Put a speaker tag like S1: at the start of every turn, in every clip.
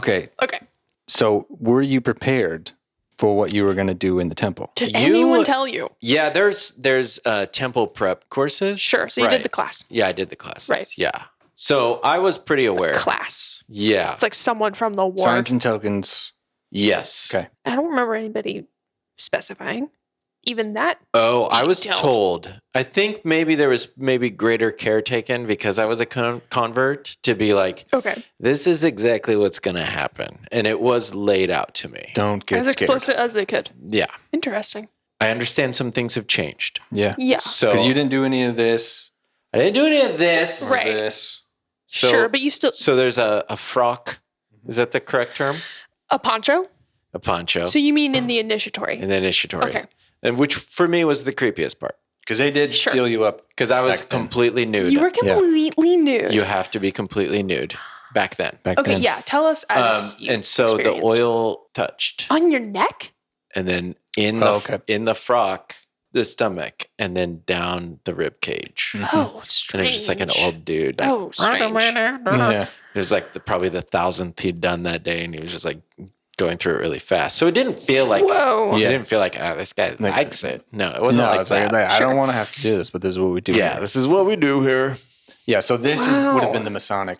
S1: Okay. So were you prepared for what you were going to do in the temple?
S2: Did anyone tell you?
S3: Yeah, there's temple prep courses.
S2: Sure. So you did the class.
S3: Yeah, I did the classes.
S2: Right.
S3: Yeah. So I was pretty aware.
S2: Class.
S3: Yeah.
S2: It's like someone from the war.
S1: Signs and tokens.
S3: Yes.
S1: Okay.
S2: I don't remember anybody specifying even that.
S3: Oh, I was
S2: detailed.
S3: told. I think maybe there was greater care taken because I was a convert to be like,
S2: Okay.
S3: this is exactly what's going to happen. And it was laid out to me.
S1: Don't get
S2: As
S1: scared.
S2: explicit as they could.
S3: Yeah.
S2: Interesting.
S3: I understand some things have changed.
S1: Yeah.
S2: Yeah.
S3: So
S1: Because you didn't do any of this.
S3: I didn't do any of this.
S2: Right.
S1: This.
S3: So,
S2: Sure, but you still...
S3: So there's a frock. Is that the correct term?
S2: A poncho?
S3: A poncho.
S2: So you mean in the initiatory?
S3: In the initiatory.
S2: Okay.
S3: And which for me was the creepiest part.
S1: Because they did feel you up.
S3: Because I was
S1: Back then.
S3: completely nude.
S2: You were completely nude.
S3: You have to be completely nude back then.
S2: Okay, yeah. Tell us as you
S3: and so the
S2: experienced.
S3: oil touched.
S2: On your neck?
S3: And then in the frock, the stomach, and then down the rib cage.
S2: Oh, strange.
S3: And it was just like an old dude. Like,
S2: Oh, strange.
S1: Yeah.
S3: It was like probably the 1,000th he'd done that day, and he was just like going through it really fast. So it didn't feel like,
S2: Whoa.
S3: it didn't feel like, this guy likes it. No, it wasn't like
S1: it's
S3: that.
S1: I don't want to have to do this, but this is what we do.
S3: Yeah,
S1: here.
S3: this is what we do here.
S1: Yeah, so this would have been the Masonic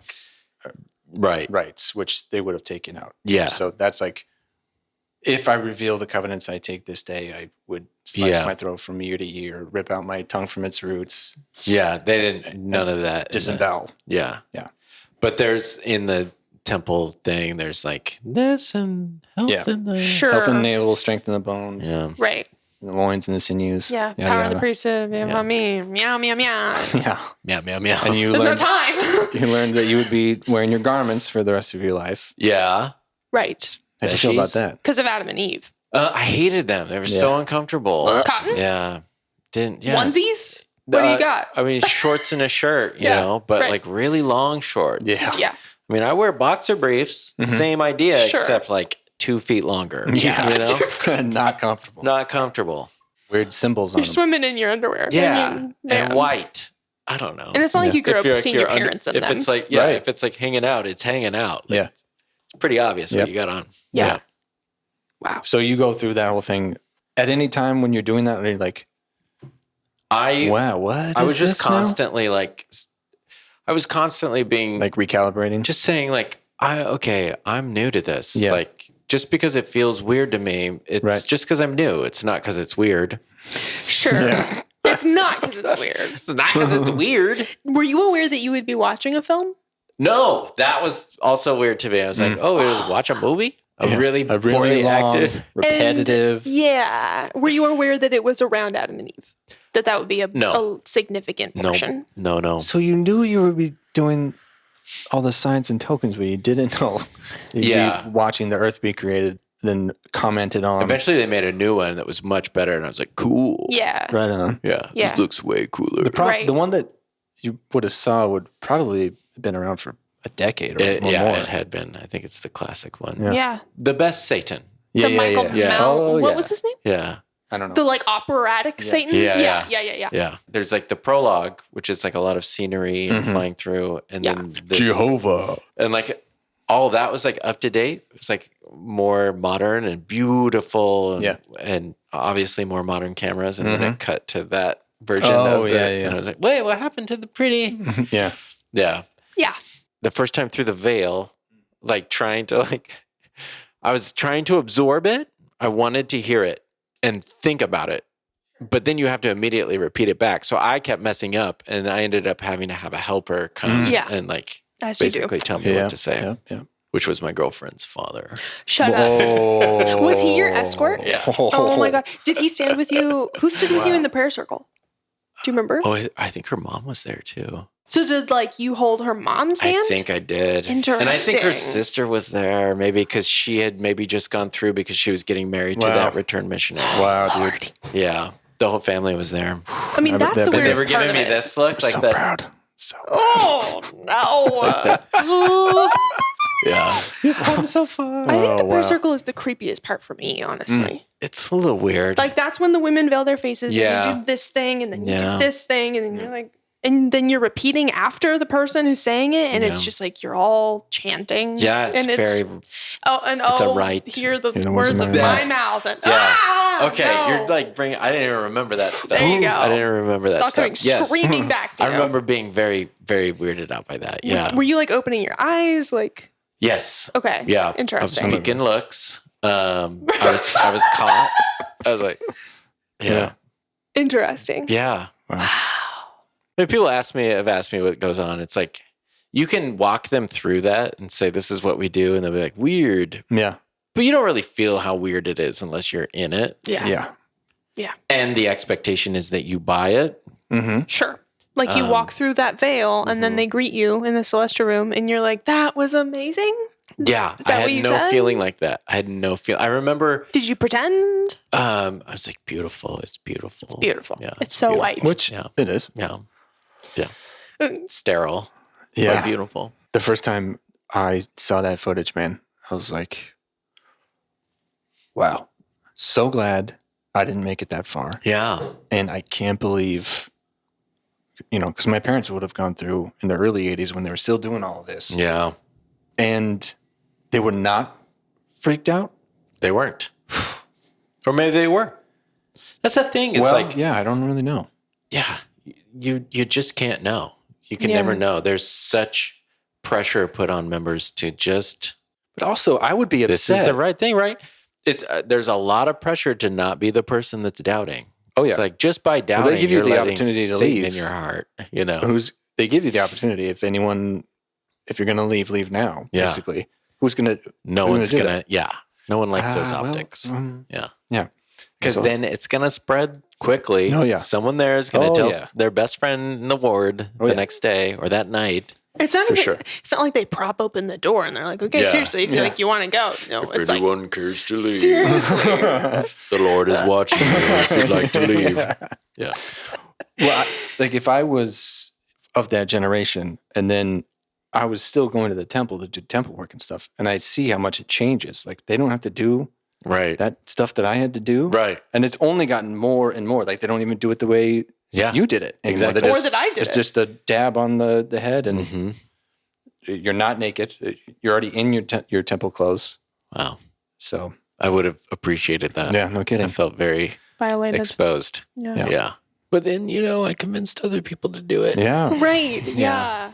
S1: rites, which they would have taken out.
S3: Yeah.
S1: So that's like, if I reveal the covenants I take this day, I would slice my throat from ear to ear, rip out my tongue from its roots.
S3: Yeah, they didn't, none of that.
S1: Disembowel.
S3: Yeah.
S1: Yeah.
S3: But there's, in the temple thing, there's like this and health in the...
S2: Sure.
S1: Health and navel, strength in the bones.
S3: Yeah.
S2: Right.
S1: The loins and the sinews.
S2: Yeah.
S1: Yada,
S2: Power of
S1: yada.
S2: the priesthood. Yeah. Me. Meow, meow, meow.
S1: Yeah.
S3: Meow, meow, meow.
S1: And you
S2: There's
S1: learned,
S2: no time.
S1: you learned that you would be wearing your garments for the rest of your life.
S3: Yeah.
S2: Right.
S1: How'd you feel about
S3: Veshies.
S1: that?
S2: Because of Adam and Eve.
S3: I hated them. They were so uncomfortable.
S2: Cotton?
S3: Yeah.
S2: Onesies? What do you got?
S3: I mean, shorts and a shirt, you know, but like really long shorts.
S1: Yeah.
S2: Yeah.
S3: I mean, I wear boxer briefs, same idea,
S2: Sure.
S3: except like 2 feet longer.
S1: Yeah.
S3: You know?
S1: Not comfortable.
S3: Not comfortable.
S1: Weird symbols on
S2: You're
S1: them.
S2: swimming in your underwear.
S3: Yeah.
S2: I mean, man.
S3: And white. I don't know.
S2: And it's not like you grew up seeing your
S3: under-
S2: parents in
S3: if
S2: them.
S3: it's like,
S1: Right.
S3: if it's like hanging out, it's hanging out. Like,
S1: Yeah.
S3: It's pretty obvious what you got on.
S2: Yeah. Wow.
S1: So you go through that whole thing at any time when you're doing that, and you're like, wow, what?
S3: I
S1: is
S3: was just
S1: this now?
S3: constantly like, I was constantly being
S1: like recalibrating.
S3: just saying like, I'm new to this.
S1: Yeah.
S3: Like, just because it feels weird to me, it's just because I'm new. It's not because it's weird.
S2: Sure.
S1: Yeah.
S2: It's not because it's weird.
S3: It's not because it's weird.
S2: Were you aware that you would be watching a film?
S3: No, that was also weird to me. I was like, oh, we just watch a movie? A really poorly
S1: long,
S3: acted.
S1: repetitive.
S2: Yeah. Were you aware that it was around Adam and Eve? That would be a significant portion?
S3: No.
S1: So you knew you would be doing all the signs and tokens, but you didn't know. You'd be watching the earth be created, then commented on.
S3: Eventually they made a new one that was much better, and I was like, cool.
S2: Yeah.
S1: Right on.
S3: Yeah.
S2: Yeah.
S3: This looks way cooler.
S1: The one that you would have saw would probably have been around for a decade or more.
S3: It had been. I think it's the classic one.
S2: Yeah.
S3: The Best Satan.
S1: Yeah,
S2: The Michael Mount.
S1: Oh,
S2: what
S1: yeah.
S2: was his name?
S3: Yeah.
S1: I don't know.
S2: The like operatic Satan?
S3: Yeah.
S2: Yeah.
S3: There's like the prologue, which is like a lot of scenery and flying through, and then this,
S1: Jehovah.
S3: and like all that was like up to date. It was like more modern and beautiful, and obviously more modern cameras. And then it cut to that version of it, and I was like, wait, what happened to the pretty?
S1: Yeah.
S3: Yeah.
S2: Yeah.
S3: The first time through the veil, like I was trying to absorb it. I wanted to hear it and think about it, but then you have to immediately repeat it back. So I kept messing up, and I ended up having to have a helper come and like
S2: As you do.
S3: basically tell me what to say, which was my girlfriend's father.
S2: Shut up. Was he your escort?
S3: Yeah.
S2: Oh my God. Did he stand with you? Who stood with you in the prayer circle? Do you remember?
S3: Oh, I think her mom was there too.
S2: So did like you hold her mom's hand?
S3: I think I did.
S2: Interesting.
S3: And I think her sister was there, maybe because she had maybe just gone through because she was getting married to that returned missionary.
S1: Wow, dude.
S3: Yeah. The whole family was there.
S2: I mean, that's the
S3: They
S2: weirdest
S3: were
S2: part
S3: giving
S2: of
S3: me
S2: it.
S3: this look like
S1: So
S3: that.
S1: proud. So proud.
S2: Oh, no.
S3: Yeah.
S1: You've come so far.
S2: I think the prayer circle is the creepiest part for me, honestly.
S3: It's a little weird.
S2: Like, that's when the women veil their faces
S3: Yeah.
S2: and you do this thing and then you do this thing and then you're like, And then you're repeating after the person who's saying it, and it's just like you're all chanting.
S3: Yeah, it's it's a rite.
S2: Hear the words of my mouth. And,
S3: okay, no. You're like bringing. I didn't even remember that stuff.
S2: There you go.
S3: I didn't remember that
S2: it's all
S3: stuff.
S2: Coming screaming back to you.
S3: I remember being very, very weirded out by that. Yeah.
S2: Were you like opening your eyes, like?
S3: Yes.
S2: Okay.
S3: Yeah.
S2: Interesting.
S3: I was peeking looks. I was caught. I was like, yeah.
S2: Interesting.
S3: Yeah.
S1: Wow.
S3: When people have asked me what goes on. It's like, you can walk them through that and say, this is what we do. And they'll be like, weird.
S1: Yeah.
S3: But you don't really feel how weird it is unless you're in it.
S2: Yeah.
S1: Yeah.
S2: Yeah.
S3: And the expectation is that you buy it.
S1: Mm-hmm.
S2: Sure. Like you walk through that veil and then they greet you in the celestial room and you're like, that was amazing.
S3: Yeah. I had no feeling like that. I had no feel. I remember.
S2: Did you pretend?
S3: I was like, beautiful. It's beautiful.
S2: It's beautiful.
S3: Yeah.
S2: It's so
S3: beautiful.
S2: white.
S1: Which it is.
S3: Yeah. Yeah. Sterile.
S1: Yeah.
S3: But beautiful.
S1: The first time I saw that footage, man, I was like, wow. So glad I didn't make it that far.
S3: Yeah.
S1: And I can't believe, because my parents would have gone through in the early 80s when they were still doing all of this.
S3: Yeah.
S1: And they were not freaked out.
S3: They weren't. Or maybe they were. That's the thing. It's
S1: I don't really know.
S3: Yeah. You just can't know. You can never know. There's such pressure put on members to just.
S1: But also, I would be upset.
S3: This is the right thing, right? There's a lot of pressure to not be the person that's doubting.
S1: Oh yeah,
S3: it's like just by doubting,
S1: they give you the opportunity to leave
S3: in your heart.
S1: They give you the opportunity. If you're going to leave now.
S3: Yeah.
S1: Basically, who's going to?
S3: No one's going to. Yeah, no one likes those optics.
S1: Yeah.
S3: Because then it's going to spread quickly.
S1: Oh, yeah.
S3: Someone there is going to tell their best friend in the ward the next day or that night.
S2: It's not It's not like they prop open the door and they're like, okay, seriously, if you want to go. No,
S3: if anyone cares to leave, the Lord is watching you if you'd like to leave. Yeah.
S1: Well, if I was of that generation and then I was still going to the temple to do temple work and stuff, and I see how much it changes. Like they don't have to do that stuff that I had to do.
S3: Right.
S1: And it's only gotten more and more. Like they don't even do it the way you did it.
S3: Exactly.
S2: Or that I did
S1: It's just a dab on the head and you're not naked. You're already in your temple clothes.
S3: Wow.
S1: So
S3: I would have appreciated that.
S1: Yeah, no kidding.
S3: I felt very
S2: violated,
S3: exposed.
S2: Yeah.
S3: But then, I convinced other people to do it.
S1: Yeah.
S2: Right. Yeah.